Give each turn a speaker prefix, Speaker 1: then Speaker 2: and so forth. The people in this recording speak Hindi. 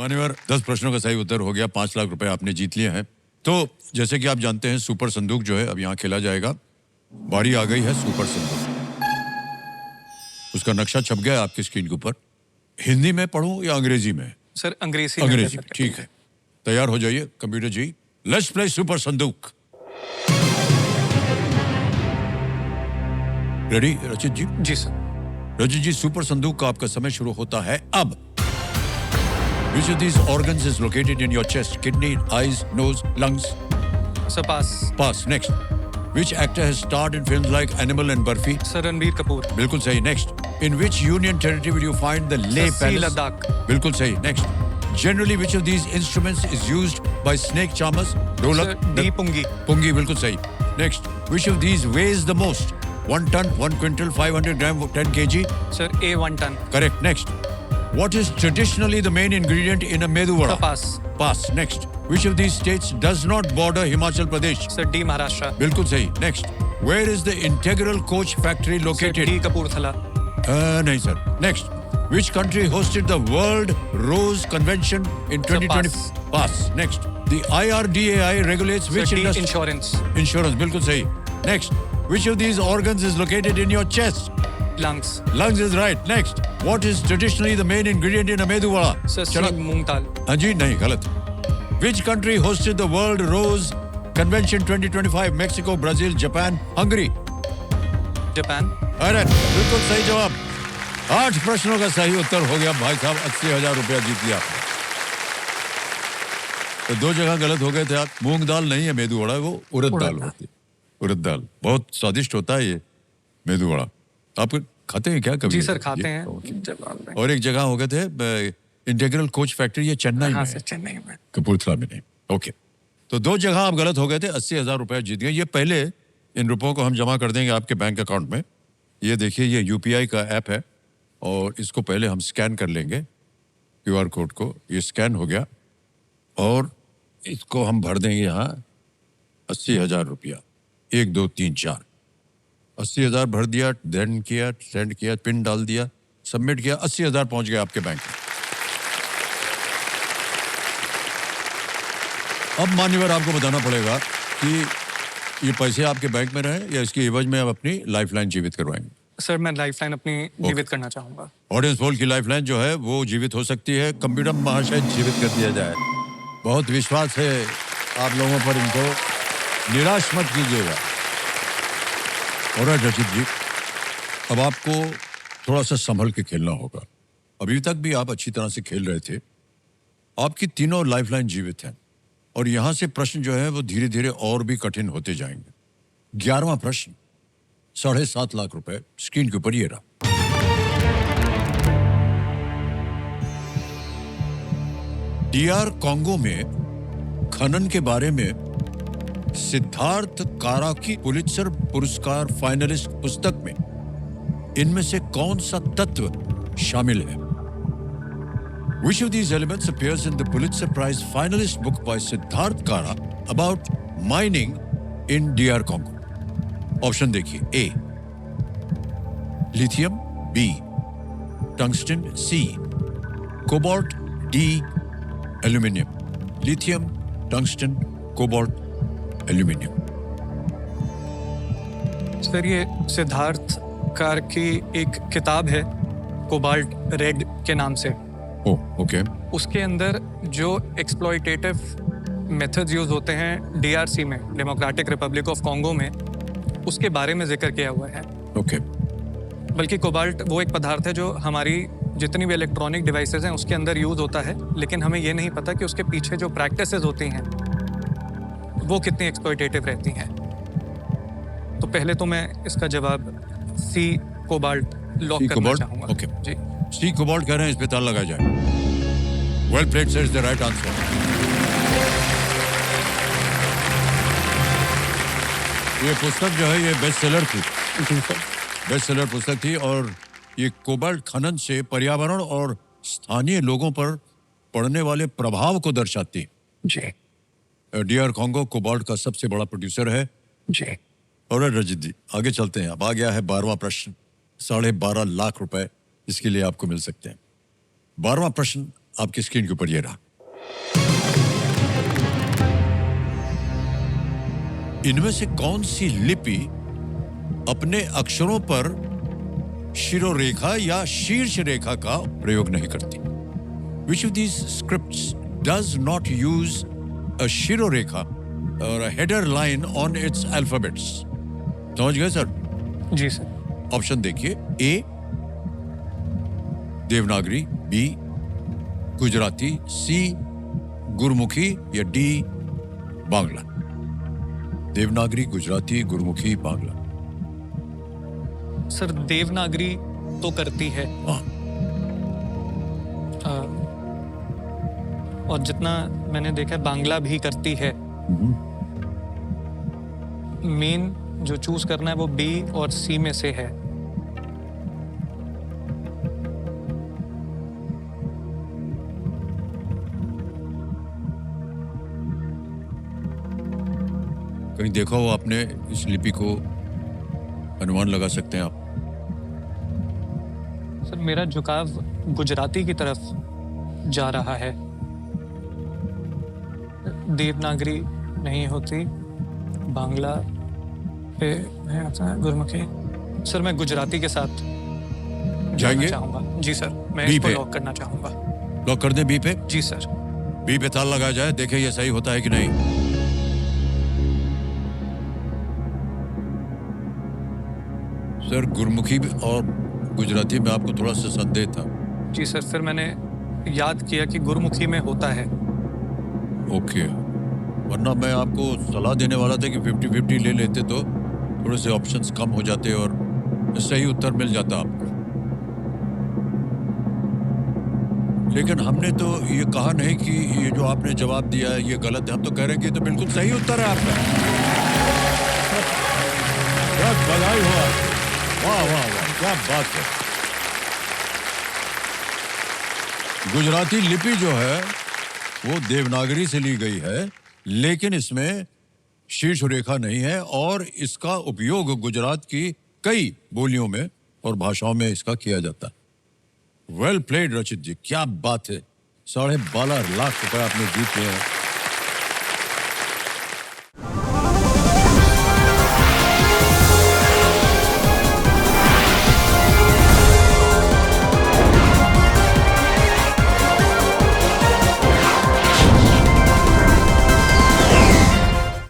Speaker 1: मान्यवर 10 प्रश्नों का सही उत्तर हो गया, 5 लाख रुपए आपने जीत लिए हैं। तो जैसे कि आप जानते हैं सुपर संदूक जो है अब यहाँ खेला जाएगा। बारी आ गई है सुपर संदूक। उसका नक्शा छप गया है आपकी स्क्रीन के ऊपर। हिंदी में पढ़ूं या अंग्रेजी में?
Speaker 2: सर अंग्रेजी
Speaker 1: अंग्रेजी में, ठीक है। तैयार हो जाइए computer ji. Let's play super संदूक। रेडी रचित जी?
Speaker 2: जी सर।
Speaker 1: रचित जी, सुपर संदूक का आपका समय शुरू होता है अब। Which of these organs is located in your chest? Kidney, eyes, nose, lungs?
Speaker 2: Sir pass.
Speaker 1: Pass. Next. Which actor has starred in films like Animal and Burfi?
Speaker 2: Sir Ranbir Kapoor.
Speaker 1: बिल्कुल सही। Next. In which union territory will you find the Leh
Speaker 2: sir
Speaker 1: Palace?
Speaker 2: Ladakh.
Speaker 1: बिल्कुल सही। Next. Generally, which of these instruments is used by snake charmers? ढोलक।
Speaker 2: सर डी पुंगी।
Speaker 1: पुंगी, बिल्कुल सही। Next. Which of these weighs the most? 1 ton, 1 quintal, 500 gram, 10 kg?
Speaker 2: Sir A 1 ton.
Speaker 1: Correct. Next. What is traditionally the main ingredient in a medu vada?
Speaker 2: Pass.
Speaker 1: Pass. Next. Which of these states does not border Himachal Pradesh?
Speaker 2: Sir D Maharashtra.
Speaker 1: बिल्कुल सही। Next. Where is the integral coach factory located?
Speaker 2: D Kapurthala.
Speaker 1: नहीं sir. Next. Which country hosted the World Rose Convention in 2020? Pass. Next. The IRDAI regulates which industry?
Speaker 2: Insurance.
Speaker 1: Insurance. बिल्कुल सही। Next. Which of these organs is located in your chest?
Speaker 2: Lungs.
Speaker 1: Lungs is right. Next. What is traditionally the main ingredient in a medu vada?
Speaker 2: Sir मूंग दाल।
Speaker 1: हाँ जी, नहीं, गलत। Which country hosted the World Rose Convention 2025? Mexico, Brazil, Japan, Hungary?
Speaker 2: Japan.
Speaker 1: अरे बिल्कुल सही जवाब। 8 प्रश्नों का सही उत्तर हो गया भाई साहब। 80,000 रुपया जीत लिया आपने। तो 2 जगह गलत हो गए थे आप। मूंग दाल नहीं है मेदू वड़ा, वो उड़द दाल होती है। उड़द दाल बहुत स्वादिष्ट होता है ये मेदू वड़ा। आप खाते हैं क्या कभी?
Speaker 2: जी सर खाते हैं।
Speaker 1: और एक जगह हो गए थे इंटीग्रल कोच फैक्ट्री, ये चेन्नई में।
Speaker 2: चेन्नई में,
Speaker 1: कपूरथला में नहीं। ओके, तो 2 जगह आप गलत हो गए थे। 80,000 रुपया जीत गए। ये पहले इन रुपयों को हम जमा कर देंगे आपके बैंक अकाउंट में। ये देखिए, ये यूपीआई का ऐप है और इसको पहले हम स्कैन कर लेंगे क्यूआर कोड को। ये स्कैन हो गया और इसको हम भर देंगे यहाँ 80,000 रुपया। 1 2 3 4 80,000 भर दिया, देन किया, सेंड किया, पिन डाल दिया, सबमिट किया, 80,000 पहुंच गया आपके बैंक में। अब मान्यवर आपको बताना पड़ेगा कि ये पैसे आपके बैंक में रहे या इसकी एवज में आप अपनी लाइफलाइन जीवित करवाएंगे।
Speaker 2: सर मैं लाइफलाइन अपनी जीवित करना चाहूंगा।
Speaker 1: ऑडियंस पोल की लाइफलाइन जो है वो जीवित हो सकती है। कंप्यूटर महाशय जीवित कर दिया जाए। बहुत विश्वास है आप लोगों पर, इनको निराश मत कीजिएगा। और रचित जी, अब आपको थोड़ा सा संभल के खेलना होगा। अभी तक भी आप अच्छी तरह से खेल रहे थे। आपकी तीनों लाइफलाइन जीवित हैं और यहां से प्रश्न जो है वो धीरे धीरे और भी कठिन होते जाएंगे। 11वां प्रश्न 7.5 लाख रुपए स्क्रीन के ऊपर ये रहा। डीआर कॉन्गो में खनन के बारे में सिद्धार्थ कारा की पुलित्जर पुरस्कार फाइनलिस्ट पुस्तक में इनमें से कौन सा तत्व शामिल है? Which of these elements appears in the Pulitzer Prize finalist book by Siddharth Kara about mining in DR Congo? Option देखिए। A lithium, B tungsten, C cobalt, D aluminium. Lithium, tungsten, cobalt, aluminium.
Speaker 2: Sir ये सिद्धार्थ कार की एक किताब है कोबाल्ट रेड के नाम से।
Speaker 1: ओके।
Speaker 2: उसके अंदर जो एक्सप्लॉयटेटिव मेथड्स यूज होते हैं डीआरसी में, डेमोक्रेटिक रिपब्लिक ऑफ कॉन्गो में, उसके बारे में जिक्र किया हुआ है।
Speaker 1: ओके।
Speaker 2: बल्कि कोबाल्ट वो एक पदार्थ है जो हमारी जितनी भी इलेक्ट्रॉनिक डिवाइसेस हैं उसके अंदर यूज होता है, लेकिन हमें ये नहीं पता कि उसके पीछे जो प्रैक्टिसेस होती हैं वो कितनी एक्सप्लॉयटेटिव रहती हैं। तो पहले तो मैं इसका जवाब सी कोबाल्ट लॉक करना चाहूंगा।
Speaker 1: ओके
Speaker 2: जी,
Speaker 1: सी कोबाल्ट कह रहे हैं, इस पे ताला लगाया जाए। Well played sir, is the right answer. ये पुस्तक जो है ये बेस्ट सेलर थी। बेस्ट सेलर पुस्तक थी और ये कोबाल्ट खनन से पर्यावरण और स्थानीय लोगों पर पड़ने वाले प्रभाव को दर्शाती।
Speaker 2: जी।
Speaker 1: डीआर कॉन्गो कोबाल्ट का सबसे बड़ा प्रोड्यूसर है।
Speaker 2: जी।
Speaker 1: और रजित जी आगे चलते हैं। अब आ गया है 12वां प्रश्न। 12.5 लाख रुपए इसके लिए आपको मिल सकते हैं। 12वां प्रश्न आपकी स्क्रीन के ऊपर ये रहा। इनमें से कौन सी लिपि अपने अक्षरों पर शिरोरेखा या शीर्ष रेखा का प्रयोग नहीं करती? Which of these scripts does not use a शिरोरेखा or a header line on its alphabets? समझ गए सर?
Speaker 2: जी सर।
Speaker 1: ऑप्शन देखिए। ए देवनागरी, बी गुजराती, सी गुरमुखी या डी बांग्ला। देवनागरी, गुजराती, गुरमुखी, बांग्ला।
Speaker 2: सर देवनागरी तो करती है,
Speaker 1: हाँ,
Speaker 2: और जितना मैंने देखा है बांग्ला भी करती है। मेन जो चूज करना है वो बी और सी में से है।
Speaker 1: कहीं देखा हो आपने इस लिपि को? अनुमान लगा सकते हैं आप?
Speaker 2: सर मेरा झुकाव गुजराती की तरफ जा रहा है। देवनागरी नहीं होती, बांग्ला पे है अपना गुरमुखी। सर मैं गुजराती के साथ जाना
Speaker 1: जाएंगे?
Speaker 2: चाहूंगा। जी सर, मैं
Speaker 1: बी
Speaker 2: इसको
Speaker 1: पे?
Speaker 2: लॉक करना चाहूंगा।
Speaker 1: लॉक कर दें बी पे?
Speaker 2: जी सर।
Speaker 1: बी पे ताला लगाया जाए, देखें ये सही होता है कि नहीं। सर गुरमुखी और गुजराती में आपको थोड़ा सा संदेह था।
Speaker 2: जी सर, फिर मैंने याद किया कि गुरमुखी में होता है।
Speaker 1: ओके, वरना मैं आपको सलाह देने वाला था कि 50-50 ले लेते तो थोड़े से ऑप्शंस कम हो जाते और सही उत्तर मिल जाता आपको। लेकिन हमने तो ये कहा नहीं कि ये जो आपने जवाब दिया है ये गलत है। हम तो कह रहे हैं कि ये तो बिल्कुल सही उत्तर है आपका। बहुत बधाई हो आपको। वाह वाह वाह, क्या बात है। गुजराती लिपि जो है वो देवनागरी से ली गई है, लेकिन इसमें शीर्ष रेखा नहीं है और इसका उपयोग गुजरात की कई बोलियों में और भाषाओं में इसका किया जाता है। वेल प्लेड रचित जी, क्या बात है। 12.5 लाख रुपए आपने जीते हैं।